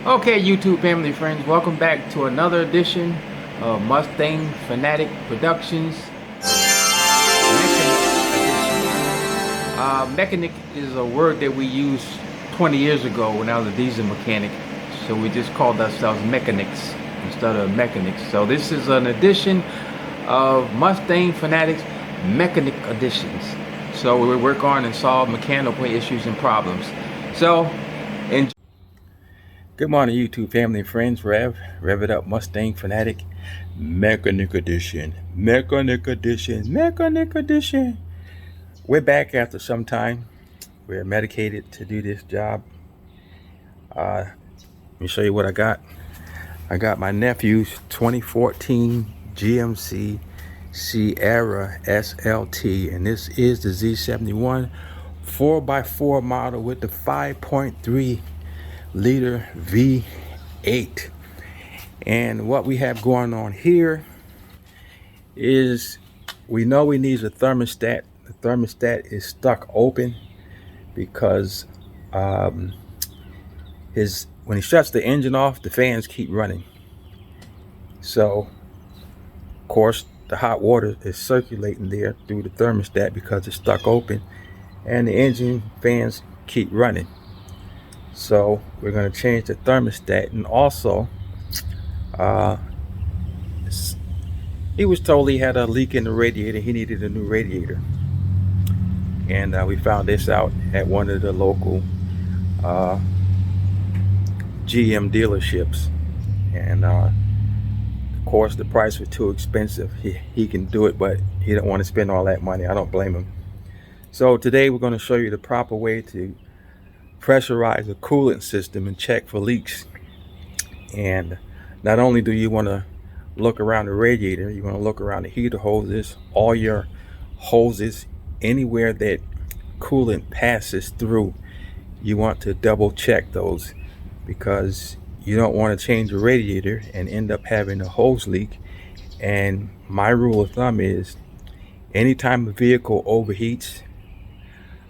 Okay, YouTube family friends, welcome back to another edition of Mustang Fanatic Productions Mechanic is a word that we used 20 years ago when I was a diesel mechanic, so we just called ourselves mechanics instead of mechanics. So this is an edition of Mustang Fanatics Mechanic Editions. So we work on and solve mechanical issues and problems. So enjoy. Good morning, YouTube family and friends. Rev it up, Mustang Fanatic Mechanic Edition. Mechanic Edition. Mechanic Edition. We're back after some time. We're medicated to do this job. Let me show you what I got. I got my nephew's 2014 GMC Sierra SLT, and this is the Z71 4x4 model with the 5.3 liter V8. And what we have going on here is we know we need a thermostat. The thermostat is stuck open because when he shuts the engine off, the fans keep running. So of course the hot water is circulating there through the thermostat because it's stuck open, and the engine fans keep running. So we're going to change the thermostat. And also he was told he had a leak in the radiator. He needed a new radiator, and we found this out at one of the local GM dealerships. And of course the price was too expensive. He can do it, but he don't want to spend all that money. I don't blame him. So today we're going to show you the proper way to pressurize the coolant system and check for leaks. And not only do you want to look around the radiator, you want to look around the heater hoses, all your hoses, anywhere that coolant passes through. You want to double check those, because you don't want to change the radiator and end up having a hose leak. And my rule of thumb is anytime a vehicle overheats,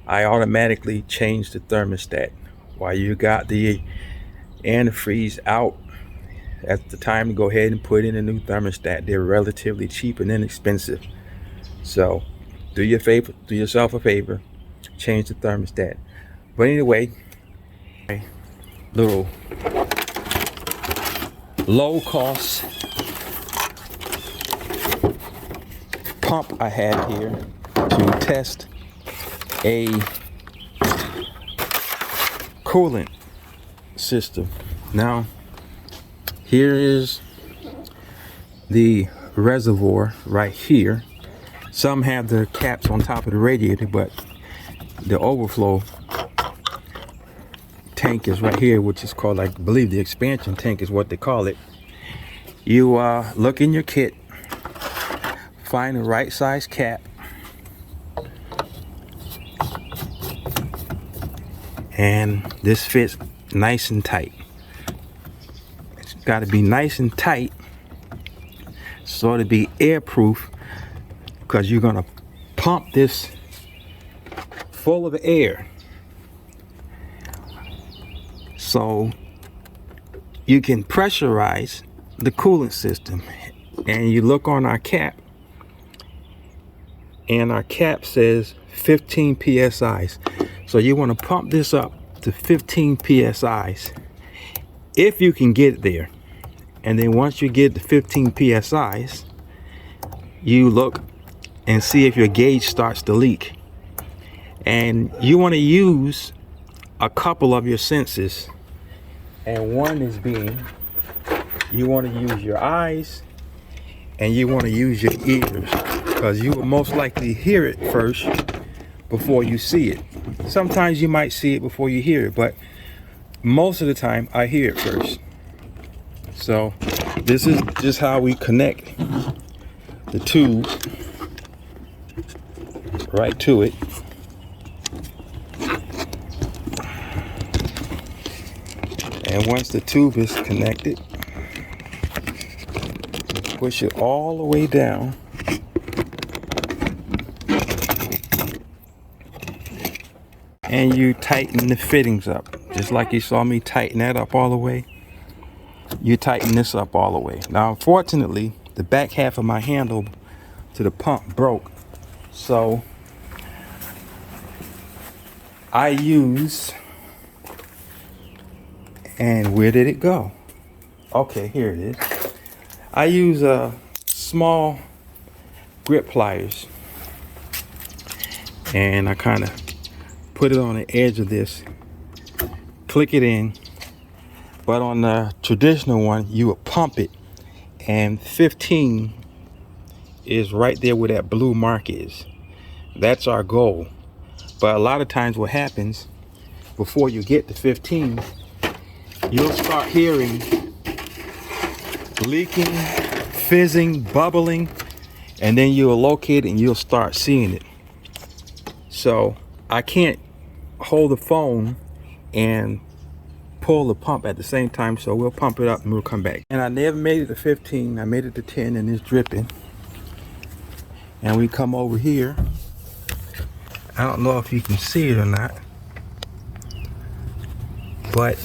I automatically change the thermostat. While you got the antifreeze out, that's the time to go ahead and put in a new thermostat. They're relatively cheap and inexpensive. So do yourself a favor, change the thermostat. But anyway, little low cost pump I have here to test a coolant system. Now here is the reservoir right here. Some have the caps on top of the radiator, but the overflow tank is right here, which is called, I believe, the expansion tank is what they call it. You look in your kit, find the right size cap, and this fits nice and tight. It's got to be nice and tight so to be airproof, because you're going to pump this full of air. So you can pressurize the coolant system. And you look on our cap, and our cap says 15 psi's. So you want to pump this up to 15 psi's if you can get it there. And then once you get to 15 psi's, you look and see if your gauge starts to leak. And you want to use a couple of your senses. And one is being, you want to use your eyes and you want to use your ears, because you will most likely hear it first before you see it. Sometimes you might see it before you hear it, but most of the time I hear it first. So this is just how we connect the tube right to it. And once the tube is connected, push it all the way down. And you tighten the fittings up, just like you saw me tighten that up all the way. you tighten this up all the way. Now unfortunately the back half of my handle to the pump broke, so I use, and where did it go? Okay, here it is. I use small grip pliers, and I kind of put it on the edge of this, click it in. But on the traditional one, you would pump it, and 15 is right there where that blue mark is. That's our goal. But a lot of times what happens, before you get to 15, you'll start hearing leaking, fizzing, bubbling, and then you'll locate it and you'll start seeing it. So I can't hold the phone and pull the pump at the same time, so we'll pump it up and we'll come back. And I never made it to 15. I made it to 10 and it's dripping. And we come over here. I don't know if you can see it or not, but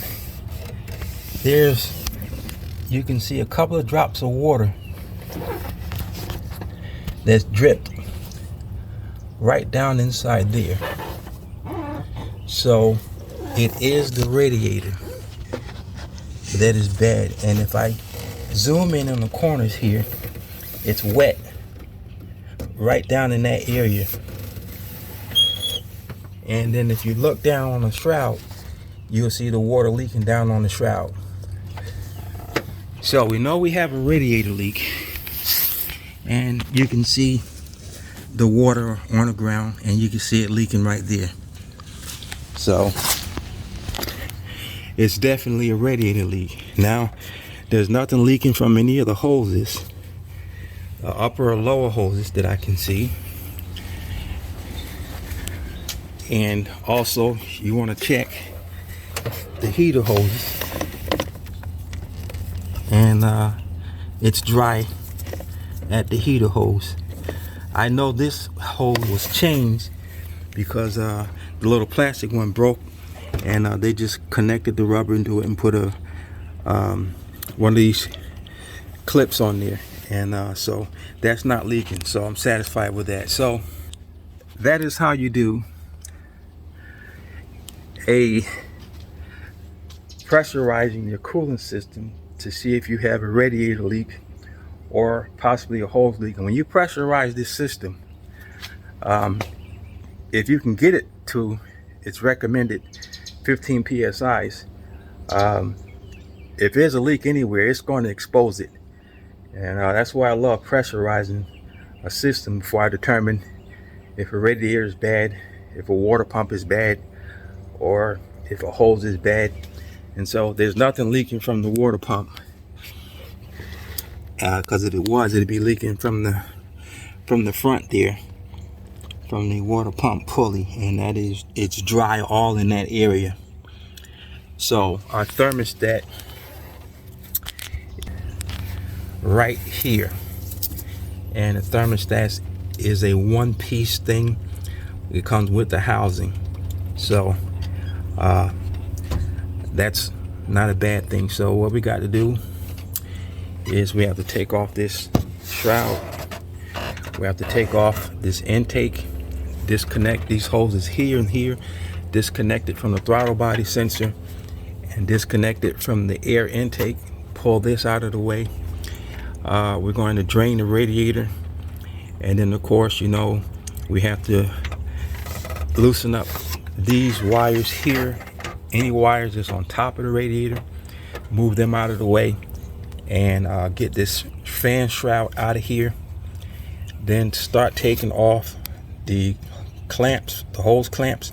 you can see a couple of drops of water that's dripped right down inside there. So it is the radiator that is bad. And if I zoom in on the corners here, it's wet right down in that area. And then if you look down on the shroud, you'll see the water leaking down on the shroud. So we know we have a radiator leak, and you can see the water on the ground, and you can see it leaking right there. So it's definitely a radiator leak. Now there's nothing leaking from any of the hoses, the upper or lower hoses that I can see. And also you want to check the heater hoses, and it's dry at the heater hose. I know this hose was changed because the little plastic one broke, and they just connected the rubber into it and put a one of these clips on there, and so that's not leaking, so I'm satisfied with that. So that is how you do a pressurizing your cooling system to see if you have a radiator leak or possibly a hose leak. And when you pressurize this system, if you can get it to its recommended 15 psi's, if there's a leak anywhere, it's going to expose it. And that's why I love pressurizing a system before I determine if a radiator is bad, if a water pump is bad, or if a hose is bad. And so there's nothing leaking from the water pump, because if it was, it'd be leaking from the front there, from the water pump pulley, and that is, it's dry all in that area. So our thermostat right here, and the thermostat is a one-piece thing. It comes with the housing, so that's not a bad thing. So what we got to do is we have to take off this shroud, we have to take off this intake, disconnect these hoses here and here, disconnect it from the throttle body sensor, and disconnect it from the air intake. Pull this out of the way. We're going to drain the radiator, and then of course, you know, we have to loosen up these wires here, any wires that's on top of the radiator, move them out of the way, and get this fan shroud out of here. Then start taking off the clamps, the hose clamps,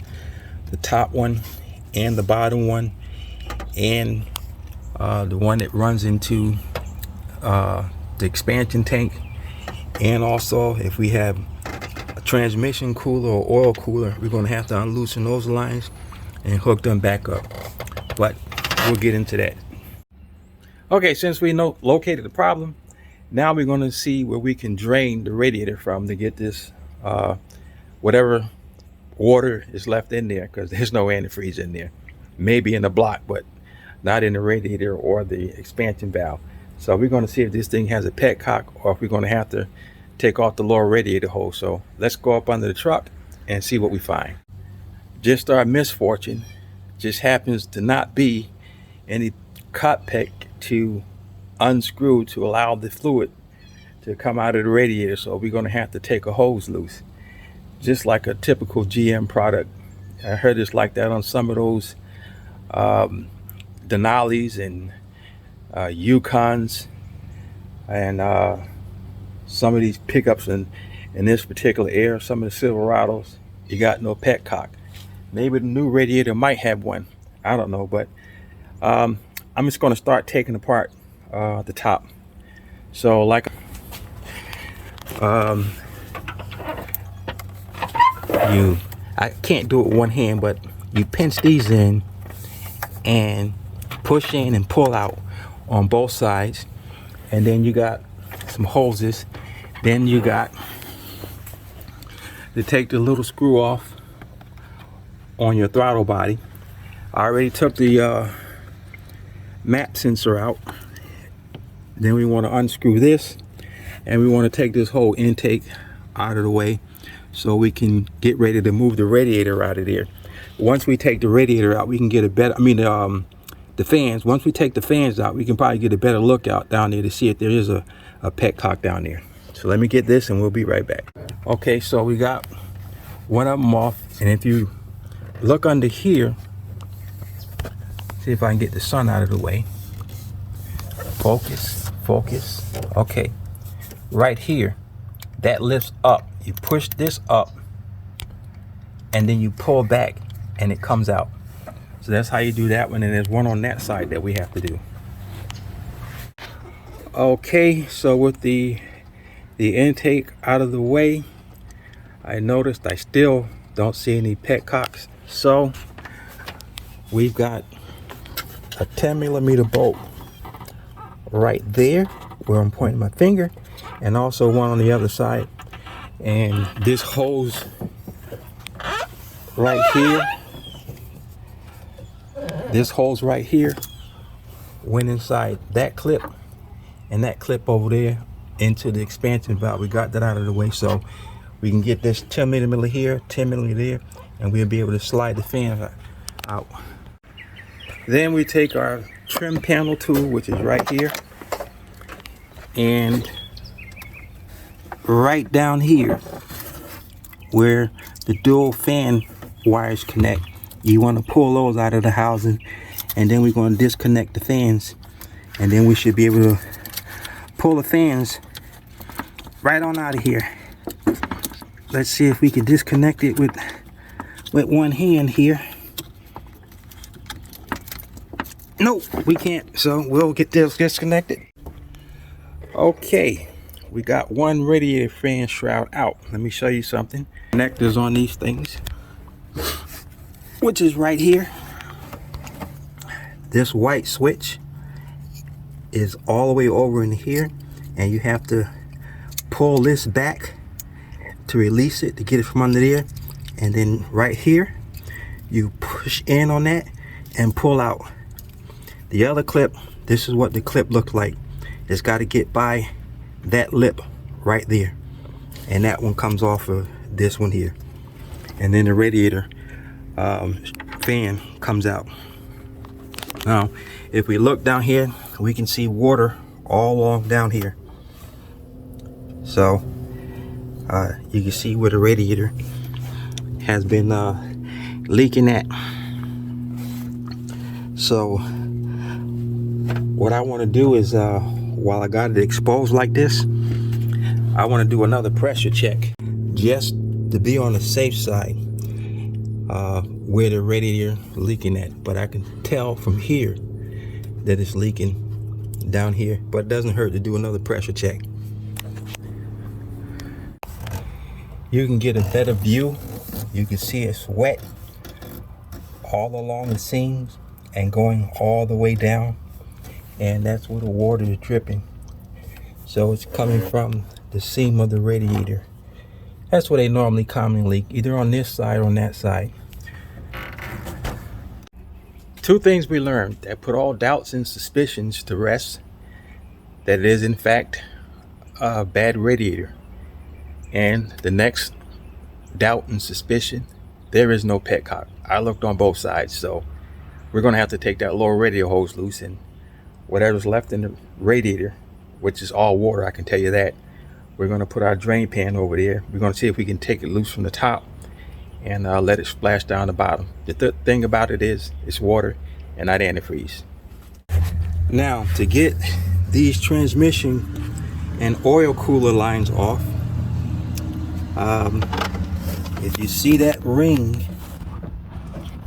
the top one and the bottom one, and the one that runs into the expansion tank. And also, if we have a transmission cooler or oil cooler, we're going to have to unloosen those lines and hook them back up. But we'll get into that. Okay, since we located the problem, now we're going to see where we can drain the radiator from to get this whatever water is left in there, because there's no antifreeze in there. Maybe in the block, but not in the radiator or the expansion valve. So we're going to see if this thing has a petcock, or if we're going to have to take off the lower radiator hose. So let's go up under the truck and see what we find. Just our misfortune, just happens to not be any cockpit to unscrew to allow the fluid to come out of the radiator. So we're going to have to take a hose loose, just like a typical GM product. I heard it's like that on some of those Denali's and Yukons, and some of these pickups in this particular area, some of the Silverados, you got no petcock. Maybe the new radiator might have one, I don't know. But I'm just going to start taking apart the top. So like I can't do it with one hand, but you pinch these in and push in and pull out on both sides, and then you got some hoses. Then you got to take the little screw off on your throttle body. I already took the map sensor out. Then we want to unscrew this, and we want to take this whole intake out of the way so we can get ready to move the radiator out of there. Once we take the radiator out, we can get a better, the fans. Once we take the fans out, we can probably get a better look out down there to see if there is a petcock down there. So let me get this and we'll be right back. Okay, so we got one of them off, and if you look under here, see if I can get the sun out of the way. Focus. Okay, right here, that lifts up. You push this up, and then you pull back, and it comes out. So that's how you do that one, and there's one on that side that we have to do. Okay, so with the intake out of the way, I noticed I still don't see any petcocks. So we've got a 10mm bolt right there where I'm pointing my finger, and also one on the other side. And this hose right here, went inside that clip and that clip over there into the expansion valve. We got that out of the way so we can get this 10mm here, 10mm there, and we'll be able to slide the fan out. Then we take our trim panel tool, which is right here, and right down here where the dual fan wires connect, you want to pull those out of the housing, and then we're going to disconnect the fans, and then we should be able to pull the fans right on out of here. Let's see if we can disconnect it with one hand here. Nope, we can't, so we'll get this disconnected. Okay, we got one radiator fan shroud out. Let me show you something. Connectors on these things, which is right here. This white switch is all the way over in here, and you have to pull this back to release it, to get it from under there. And then right here, you push in on that and pull out. The other clip, this is what the clip looks like. It's got to get by that lip right there, and that one comes off of this one here, and then the radiator fan comes out. Now if we look down here, we can see water all along down here. So you can see where the radiator has been leaking at. So what I want to do is, while I got it exposed like this, I want to do another pressure check, just to be on the safe side, where the radiator leaking at. But I can tell from here that it's leaking down here, but it doesn't hurt to do another pressure check. You can get a better view. You can see it's wet all along the seams and going all the way down, and that's where the water is dripping. So it's coming from the seam of the radiator. That's where they normally commonly leak, either on this side or on that side. Two things we learned that put all doubts and suspicions to rest, that it is in fact a bad radiator. And the next doubt and suspicion, there is no petcock. I looked on both sides, so we're going to have to take that lower radiator hose loose, and whatever's left in the radiator, which is all water, I can tell you that, we're going to put our drain pan over there. We're going to see if we can take it loose from the top and let it splash down the bottom. The thing about it is it's water and not antifreeze. Now, to get these transmission and oil cooler lines off, if you see that ring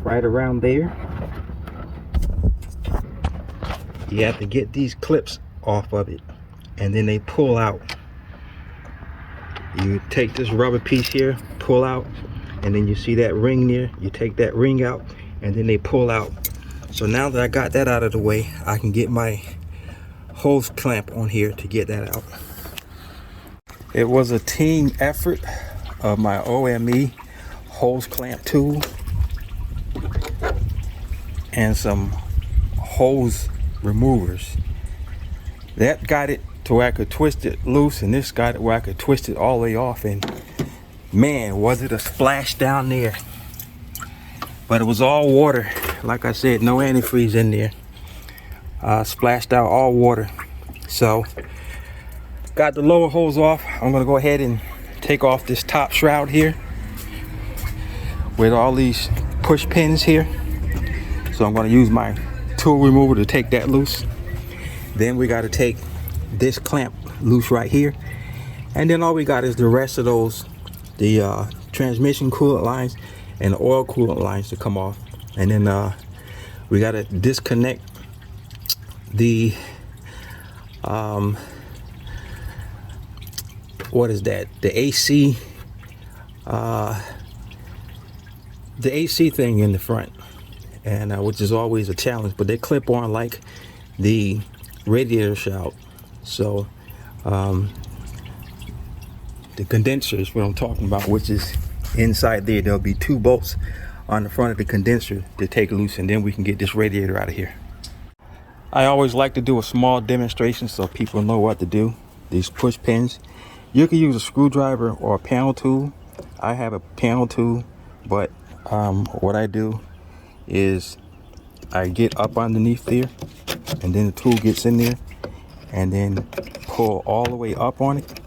right around there, you have to get these clips off of it, and then they pull out. You take this rubber piece here, pull out, and then you see that ring there, you take that ring out, and then they pull out. So now that I got that out of the way, I can get my hose clamp on here to get that out. It was a team effort of my OME hose clamp tool and some hose removers. That got it to where I could twist it loose, and this got it where I could twist it all the way off, and man, was it a splash down there. But it was all water. Like I said, no antifreeze in there. Splashed out all water. So got the lower hose off. I'm gonna go ahead and take off this top shroud here with all these push pins here. So I'm gonna use my tool remover to take that loose. Then we gotta take this clamp loose right here. And then all we got is the rest of those, the transmission coolant lines and the oil coolant lines to come off. And then we got to disconnect the what is that, the AC thing in the front, and which is always a challenge, but they clip on like the radiator shroud. So the condenser is what I'm talking about, which is inside there. There'll be two bolts on the front of the condenser to take loose, and then we can get this radiator out of here. I always like to do a small demonstration so people know what to do. These push pins, you can use a screwdriver or a panel tool. I have a panel tool, but what I do is I get up underneath there, and then the tool gets in there, and then pull all the way up on it,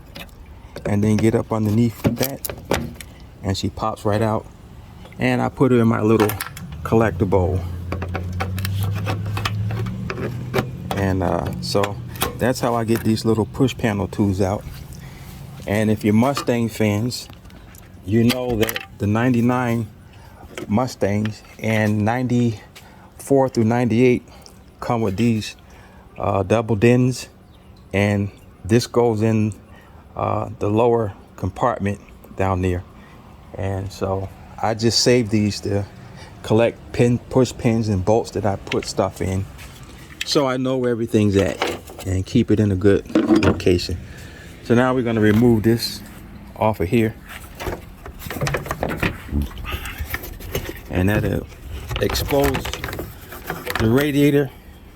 and then get up underneath that, and she pops right out, and I put her in my little collector bowl. And so that's how I get these little push panel tools out. And if you're Mustang fans, you know that the 99 Mustangs and 94 through 98 come with these double dins, and this goes in the lower compartment down there. And so I just save these to collect push pins and bolts that I put stuff in, so I know where everything's at and keep it in a good location. So now we're going to remove this off of here, and that'll expose the radiator.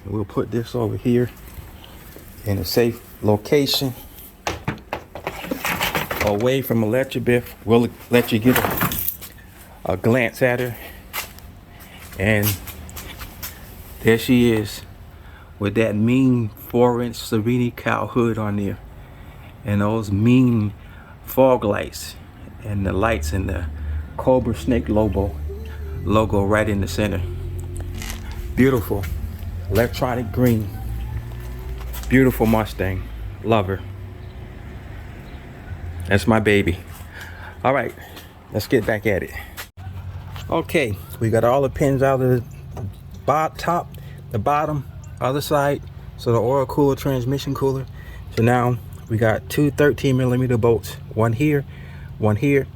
We'll put this over here in a safe location away from electric biff. We'll let you get a glance at her, and there she is with that mean 4-inch Serenity cow hood on there, and those mean fog lights, and the lights, and the Cobra Snake logo right in the center. Beautiful electronic green, beautiful Mustang. Love her. That's my baby. All right, let's get back at it. Okay, we got all the pins out of the top, the bottom, other side. So the oil cooler, transmission cooler. So now we got two 13mm bolts, one here, one here.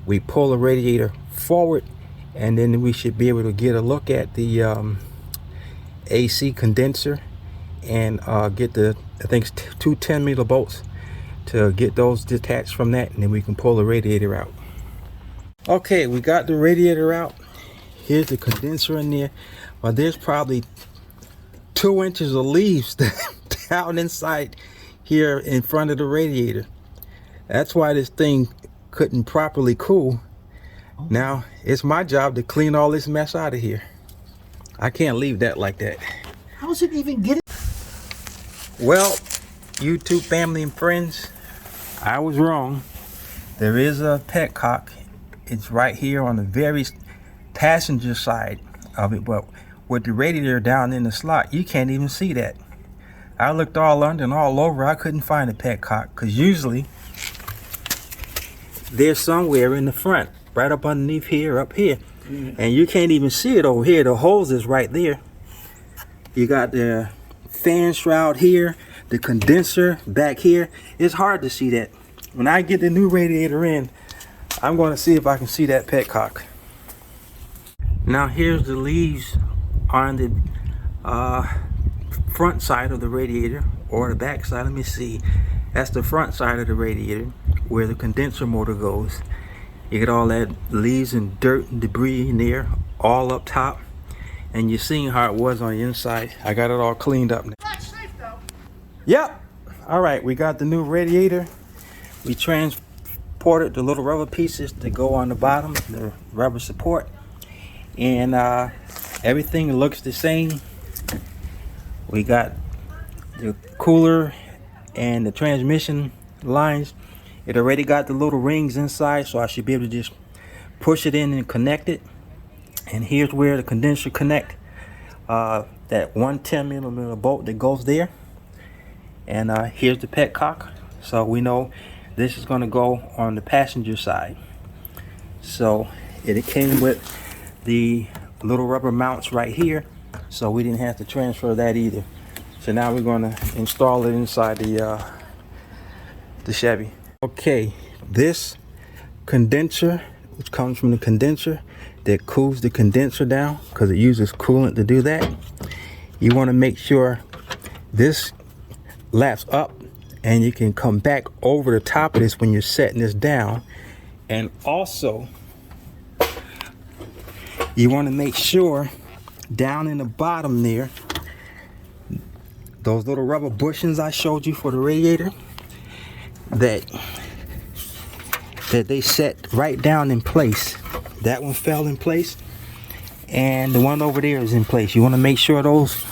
We pull the radiator forward, and then we should be able to get a look at the AC condenser, and get the, I think, two 10mm bolts to get those detached from that, and then we can pull the radiator out. Okay, we got the radiator out. Here's the condenser in there. Well, there's probably 2 inches of leaves down inside here in front of the radiator. That's why this thing couldn't properly cool. Now it's my job to clean all this mess out of here. I can't leave that like that. How's it even get it? Well, YouTube family and friends, I was wrong. There is a petcock. It's right here on the very passenger side of it, but with the radiator down in the slot, you can't even see that. I looked all under and all over. I couldn't find a petcock, because usually they're somewhere in the front, right up underneath here, up here. And you can't even see it over here. The hose is right there. You got the fan shroud here, the condenser back here. It's hard to see that. When I get the new radiator in, I'm going to see if I can see that petcock. Now here's the leaves on the front side of the radiator, or the back side. Let me see. That's the front side of the radiator where the condenser motor goes. You get all that leaves and dirt and debris in there, all up top. And you're seeing how it was on the inside. I got it all cleaned up now. Not safe though. Yep. All right, we got the new radiator. We transported the little rubber pieces to go on the bottom, the rubber support. And everything looks the same. We got the cooler and the transmission lines. It already got the little rings inside, so I should be able to just push it in and connect it. And here's where the condenser connect, that 110mm bolt that goes there. And here's the petcock. So we know this is going to go on the passenger side. So it came with the little rubber mounts right here, so we didn't have to transfer that either. So now we're going to install it inside the Chevy. Okay, this condenser, which comes from the condenser that cools the condenser down, because it uses coolant to do that. You want to make sure this laps up and you can come back over the top of this when you're setting this down. And also you want to make sure down in the bottom there, those little rubber bushings I showed you for the radiator, that they set right down in place. That one fell in place, and the one over there is in place. You want to make sure those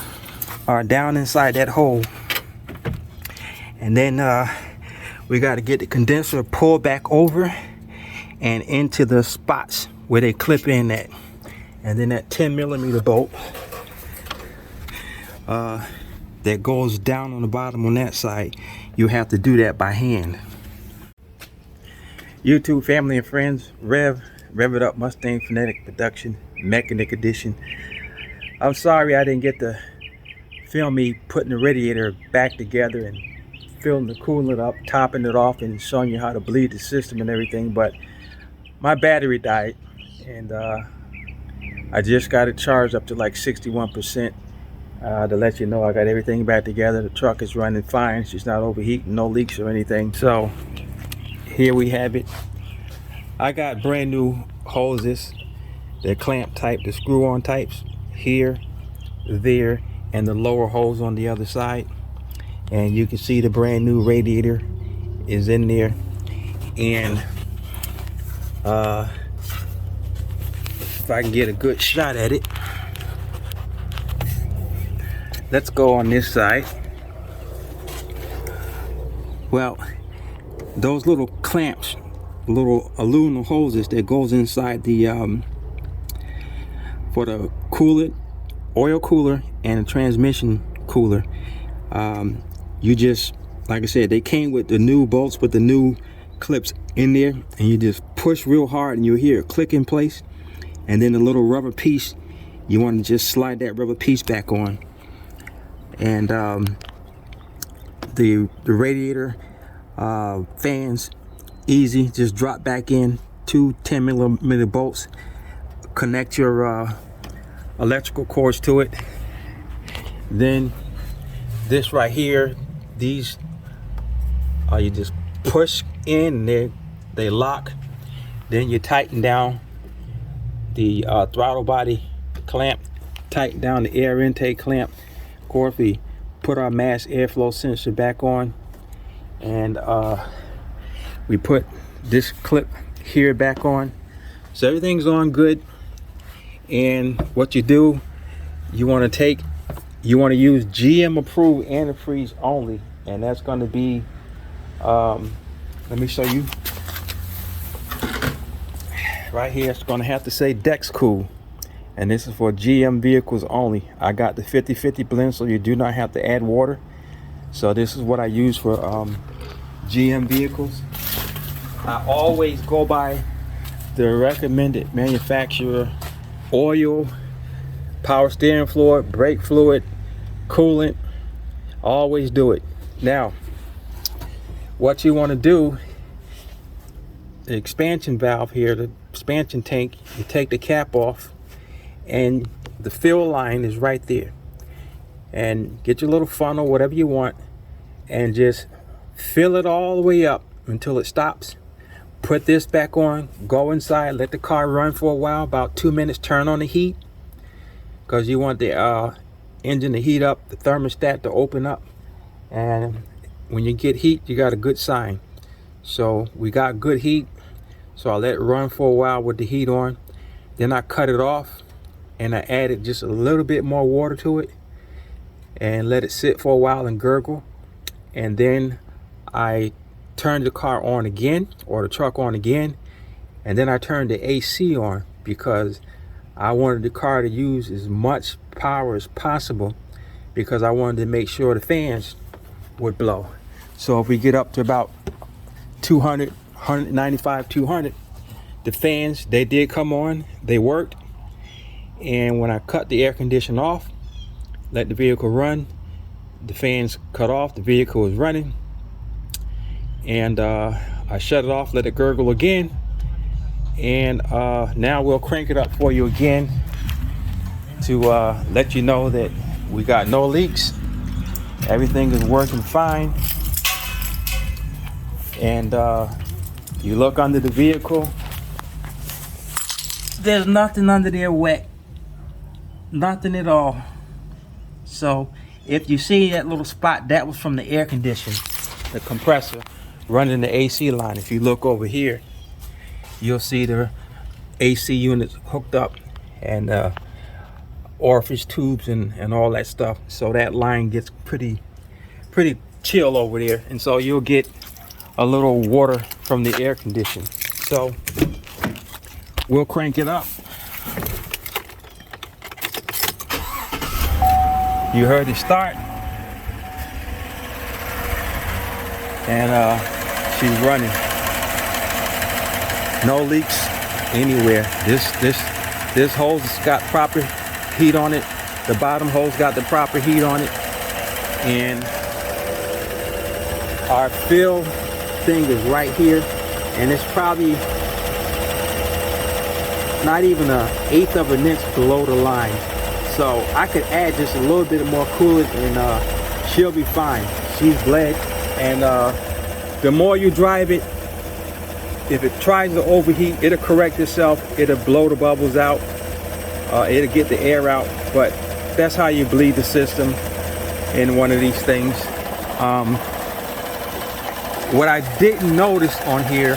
are down inside that hole. And then we got to get the condenser pulled back over and into the spots where they clip in at. And then that 10mm bolt that goes down on the bottom on that side, you have to do that by hand. YouTube family and friends, Rev It Up Mustang Phonetic Production Mechanic Edition. I'm sorry I didn't get to film me putting the radiator back together and filling the coolant up, topping it off, and showing you how to bleed the system and everything, but my battery died, and I just got it charged up to like 61%. To let you know I got everything back together. The truck is running fine. She's not overheating, no leaks or anything. So here we have it. I got brand new hoses. They're clamp type, the screw on types, here, there, and the lower hose on the other side. And you can see the brand new radiator is in there. And if I can get a good shot at it, let's go on this side. Well, those little clamps, little aluminum hoses that goes inside the for the coolant, oil cooler, and the transmission cooler. You just, like I said, they came with the new bolts with the new clips in there, and you just push real hard and you'll hear it click in place. And then the little rubber piece, you want to just slide that rubber piece back on. And the radiator fans, easy, just drop back in, 2 10mm bolts, connect your electrical cords to it. Then this right here, these you just push in, and they lock. Then you tighten down the throttle body clamp, tighten down the air intake clamp. Of course, we put our mass airflow sensor back on, and we put this clip here back on. So everything's on good. And what you do, you want to use GM approved antifreeze only, and that's going to be let me show you right here. It's going to have to say Dex Cool, and this is for GM vehicles only. I got the 50-50 blend, so you do not have to add water. So this is what I use for GM vehicles. I always go by the recommended manufacturer oil, power steering fluid, brake fluid, coolant. Always do it. Now, what you want to do, the expansion valve here, the expansion tank, you take the cap off, and the fill line is right there. And get your little funnel, whatever you want, and just fill it all the way up until it stops. Put this back on, go inside, let the car run for a while, about 2 minutes, turn on the heat, because you want the engine to heat up, the thermostat to open up. And when you get heat, you got a good sign. So we got good heat, so I let it run for a while with the heat on. Then I cut it off, and I added just a little bit more water to it and let it sit for a while and gurgle. And then I turned the car on again, or the truck on again, and then I turned the AC on, because I wanted the car to use as much power as possible, because I wanted to make sure the fans would blow. So if we get up to about 200, 195, 200, the fans, they did come on, they worked. And when I cut the air conditioner off, let the vehicle run, the fans cut off, the vehicle was running. And I shut it off, let it gurgle again, and now we'll crank it up for you again to let you know that we got no leaks, everything is working fine. And you look under the vehicle, there's nothing under there wet, nothing at all. So if you see that little spot, that was from the air conditioner, the compressor running the AC line. If you look over here, you'll see the AC units hooked up, and orifice tubes and all that stuff. So that line gets pretty chill over there, and so you'll get a little water from the air conditioner. So we'll crank it up. You heard it start, and she's running. No leaks anywhere. This hose has got proper heat on it. The bottom hose got the proper heat on it, and our fill thing is right here, and it's probably not even an eighth of an inch below the line. So I could add just a little bit more coolant, and she'll be fine. She's bled, and the more you drive it, if it tries to overheat, it'll correct itself. It'll blow the bubbles out. It'll get the air out. But that's how you bleed the system in one of these things. What I didn't notice on here,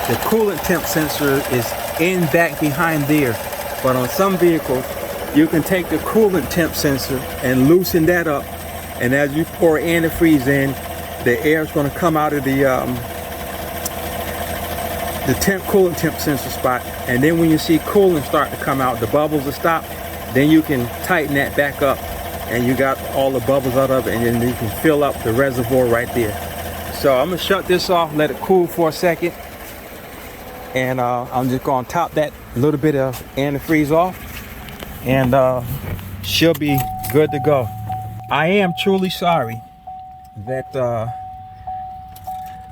the coolant temp sensor is in back behind there. But on some vehicles, you can take the coolant temp sensor and loosen that up. And as you pour antifreeze in, the air is going to come out of the coolant temp sensor spot. And then when you see coolant start to come out, the bubbles will stop. Then you can tighten that back up, and you got all the bubbles out of it, and then you can fill up the reservoir right there. So I'm gonna shut this off, let it cool for a second, and I'm just gonna top that little bit of antifreeze off, and she'll be good to go. I am truly sorry that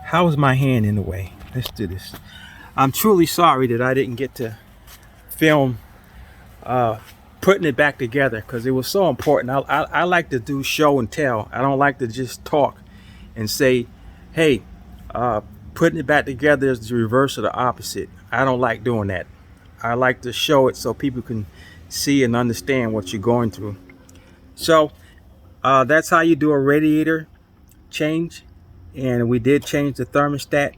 how's my hand in the way? Let's do this. I'm truly sorry that I didn't get to film putting it back together, because it was so important. I like to do show and tell. I don't like to just talk and say, hey, putting it back together is the reverse of the opposite. I don't like doing that. I like to show it so people can see and understand what you're going through. So that's how you do a radiator change. And we did change the thermostat,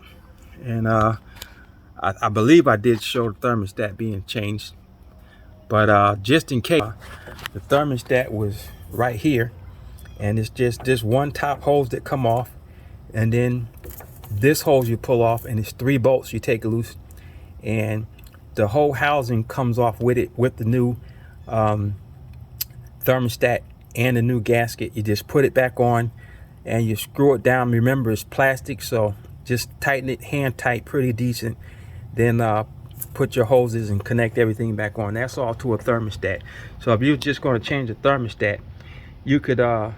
and I believe I did show the thermostat being changed, but just in case, the thermostat was right here, and it's just this one top hose that come off, and then this hose you pull off, and it's 3 bolts you take loose, and the whole housing comes off with it, with the new thermostat and the new gasket. You just put it back on and you screw it down. Remember, it's plastic, so just tighten it hand tight, pretty decent. Then put your hoses and connect everything back on. That's all to a thermostat. So if you're just going to change the thermostat, you could now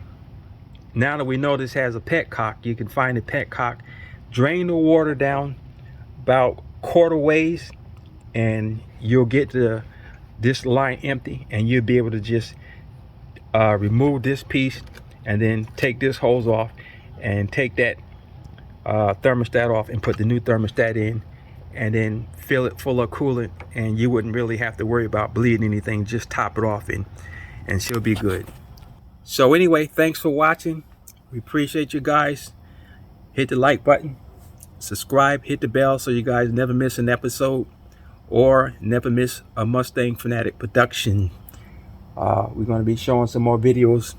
that we know this has a petcock, you can find the petcock, drain the water down about quarter ways, and you'll get this line empty, and you'll be able to just remove this piece and then take this hose off and take that thermostat off and put the new thermostat in, and then fill it full of coolant, and you wouldn't really have to worry about bleeding anything. Just top it off and she'll be good. So anyway, thanks for watching. We appreciate you guys. Hit the like button, subscribe, hit the bell so you guys never miss an episode or never miss a Mustang Fanatic production. We're going to be showing some more videos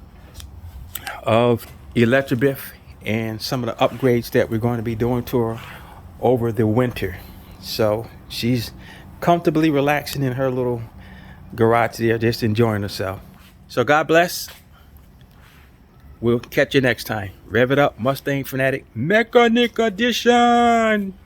of Electrobif and some of the upgrades that we're going to be doing to her over the winter. So she's comfortably relaxing in her little garage there, just enjoying herself. So God bless. We'll catch you next time. Rev it up, Mustang Fanatic Mechanic Edition.